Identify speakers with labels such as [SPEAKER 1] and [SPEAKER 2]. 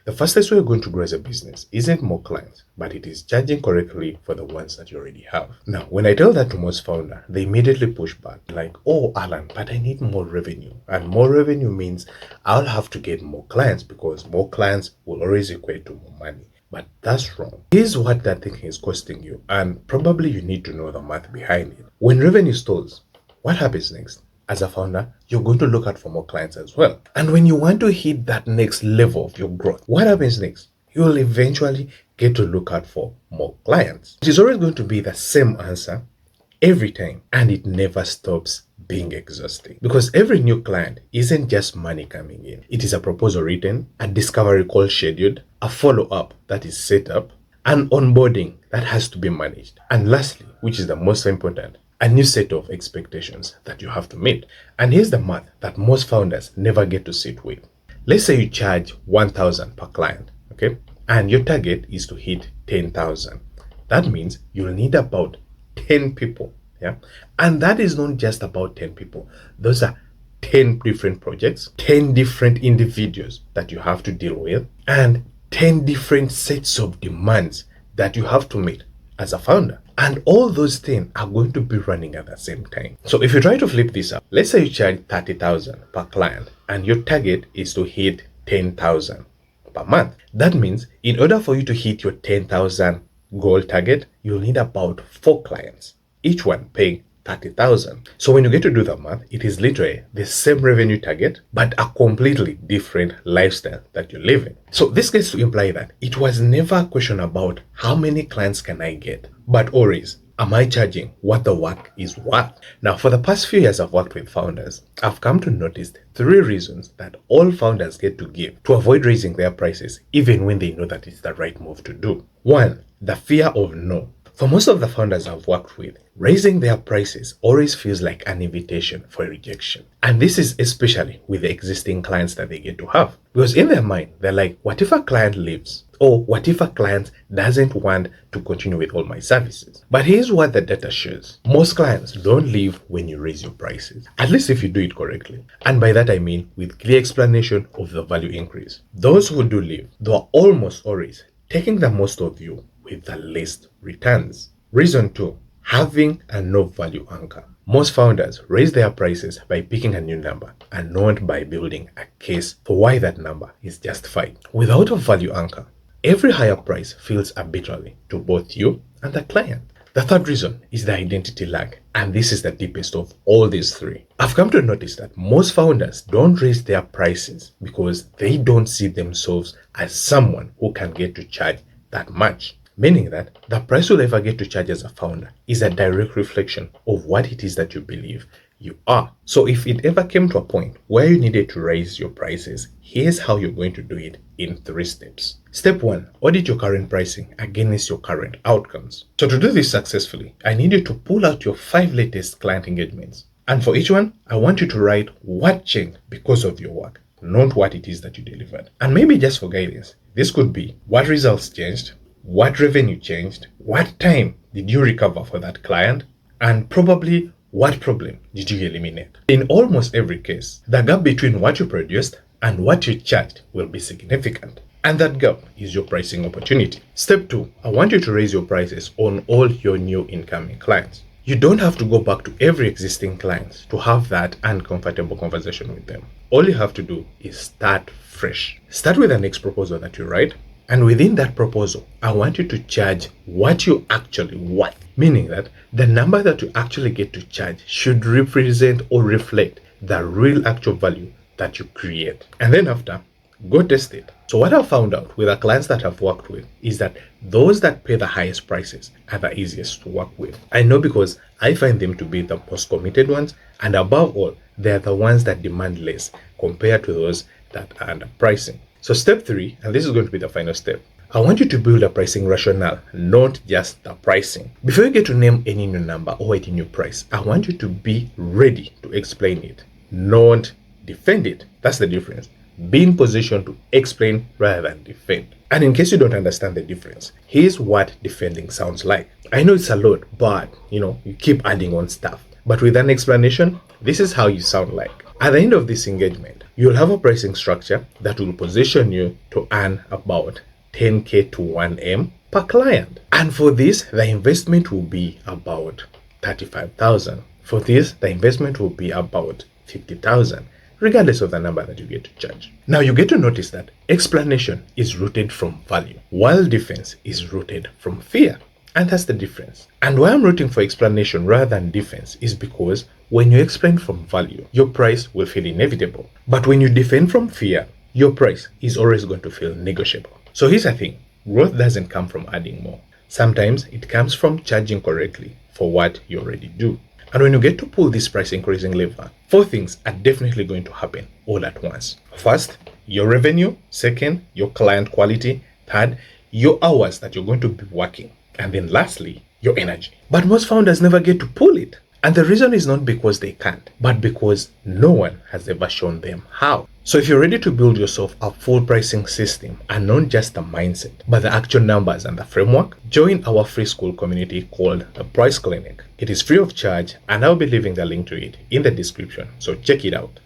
[SPEAKER 1] The fastest way you're going to grow as a business isn't more clients, but it is charging correctly for the ones that you already have. Now, when I tell that to most founders, they immediately push back like, oh, Alan, but I need more revenue. And more revenue means I'll have to get more clients because more clients will always equate to more money. But that's wrong. Here's what that thinking is costing you, and probably you need to know the math behind it. When revenue stalls, what happens next? As a founder, you're going to look out for more clients as well. And when you want to hit that next level of your growth, what happens next? You'll eventually get to look out for more clients. It is always going to be the same answer every time, and it never stops being exhausting because every new client isn't just money coming in. It is a proposal written, a discovery call scheduled, a follow-up that is set up, an onboarding that has to be managed, and lastly, which is the most important, a new set of expectations that you have to meet. And here's the math that most founders never get to sit with. Let's say you charge 1,000 per client, okay? And your target is to hit 10,000. That means you'll need about 10 people, yeah? And that is not just about 10 people. Those are 10 different projects, 10 different individuals that you have to deal with, and 10 different sets of demands that you have to meet as a founder. And all those things are going to be running at the same time. So if you try to flip this up, let's say you charge 30,000 per client and your target is to hit 10,000 per month. That means in order for you to hit your 10,000 goal target, you'll need about 4 clients, each one paying 30,000. So when you get to do the math, it is literally the same revenue target, but a completely different lifestyle that you're living. So this gets to imply that it was never a question about how many clients can I get, but always, am I charging what the work is worth? Now, for the past few years I've worked with founders, I've come to notice 3 reasons that all founders get to give to avoid raising their prices, even when they know that it's the right move to do. 1, the fear of no. For most of the founders I've worked with, raising their prices always feels like an invitation for rejection. And this is especially with the existing clients that they get to have. Because in their mind, they're like, what if a client leaves? Or what if a client doesn't want to continue with all my services? But here's what the data shows. Most clients don't leave when you raise your prices, at least if you do it correctly. And by that I mean with clear explanation of the value increase. Those who do leave, they are almost always taking the most of you with the least returns. Reason 2, having a no value anchor. Most founders raise their prices by picking a new number and not by building a case for why that number is justified. Without a value anchor, every higher price feels arbitrary to both you and the client. The third reason is the identity lag, and this is the deepest of all these 3. I've come to notice that most founders don't raise their prices because they don't see themselves as someone who can get to charge that much. Meaning that the price you'll ever get to charge as a founder is a direct reflection of what it is that you believe you are. So if it ever came to a point where you needed to raise your prices, here's how you're going to do it in 3 steps. Step 1, audit your current pricing against your current outcomes. So to do this successfully, I need you to pull out your 5 latest client engagements. And for each one, I want you to write what changed because of your work, not what it is that you delivered. And maybe just for guidance, this could be what results changed, what revenue changed, what time did you recover for that client, and probably what problem did you eliminate. In almost every case, the gap between what you produced and what you charged will be significant. And that gap is your pricing opportunity. Step 2, I want you to raise your prices on all your new incoming clients. You don't have to go back to every existing client to have that uncomfortable conversation with them. All you have to do is start fresh. Start with the next proposal that you write. And within that proposal, I want you to charge what you actually want, meaning that the number that you actually get to charge should represent or reflect the real actual value that you create. And then after, go test it. So what I've found out with the clients that I've worked with is that those that pay the highest prices are the easiest to work with. I know because I find them to be the most committed ones, and above all, they're the ones that demand less compared to those that are under pricing. So step 3, and this is going to be the final step, I want you to build a pricing rationale, not just the pricing. Before you get to name any new number or any new price, I want you to be ready to explain it, not defend it. That's the difference. Be in position to explain rather than defend. And in case you don't understand the difference, here's what defending sounds like. I know it's a lot, but you keep adding on stuff. But with an explanation, this is how you sound like. At the end of this engagement, you'll have a pricing structure that will position you to earn about 10K to 1M per client. And for this, the investment will be about 35,000. For this, the investment will be about 50,000, regardless of the number that you get to charge. Now you get to notice that explanation is rooted from value, while defense is rooted from fear. And that's the difference. And why I'm rooting for explanation rather than defense is because when you explain from value, your price will feel inevitable. But when you defend from fear, your price is always going to feel negotiable. So here's the thing. Growth doesn't come from adding more. Sometimes it comes from charging correctly for what you already do. And when you get to pull this price increasing lever, 4 things are definitely going to happen all at once. First, your revenue. Second, your client quality. Third, your hours that you're going to be working. And then lastly, your energy. But most founders never get to pull it. And the reason is not because they can't, but because no one has ever shown them how. So if you're ready to build yourself a full pricing system and not just the mindset, but the actual numbers and the framework, join our free school community called the Price Clinic. It is free of charge and I'll be leaving the link to it in the description. So check it out.